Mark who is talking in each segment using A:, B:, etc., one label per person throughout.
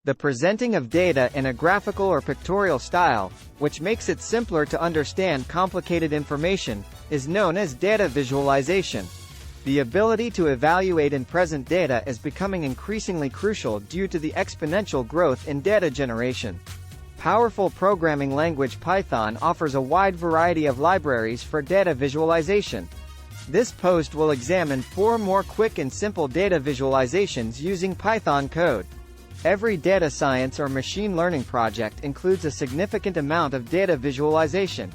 A: The presenting of data in a graphical or pictorial style, which makes it simpler to understand complicated information, is known as data visualization. The ability to evaluate and present data is becoming increasingly crucial due to the exponential growth in data generation. Powerful programming language Python offers a wide variety of libraries for data visualization. This post will examine 4 more quick and simple data visualizations using Python code. Every data science or machine learning project includes a significant amount of data visualization.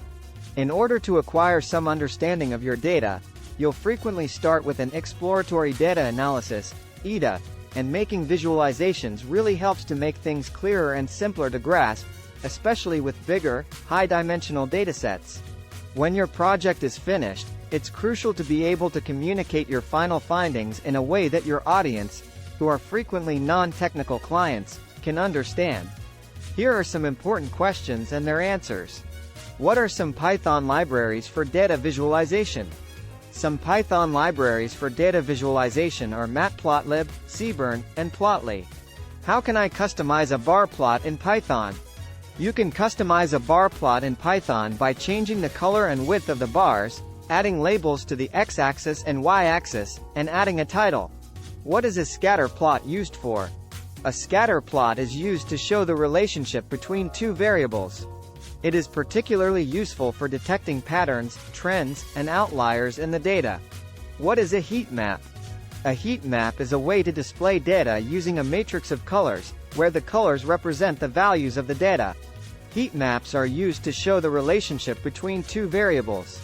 A: In order to acquire some understanding of your data, you'll frequently start with an exploratory data analysis, EDA, and making visualizations really helps to make things clearer and simpler to grasp, especially with bigger, high-dimensional datasets. When your project is finished, it's crucial to be able to communicate your final findings in a way that your audience, who are frequently non-technical clients, can understand. Here are some important questions and their answers. What are some Python libraries for data visualization? Some Python libraries for data visualization are Matplotlib, Seaborn, and Plotly. How can I customize a bar plot in Python? You can customize a bar plot in Python by changing the color and width of the bars, adding labels to the x-axis and y-axis, and adding a title. What is a scatter plot used for? A scatter plot is used to show the relationship between 2 variables. It is particularly useful for detecting patterns, trends, and outliers in the data. What is a heat map? A heat map is a way to display data using a matrix of colors, where the colors represent the values of the data. Heat maps are used to show the relationship between 2 variables.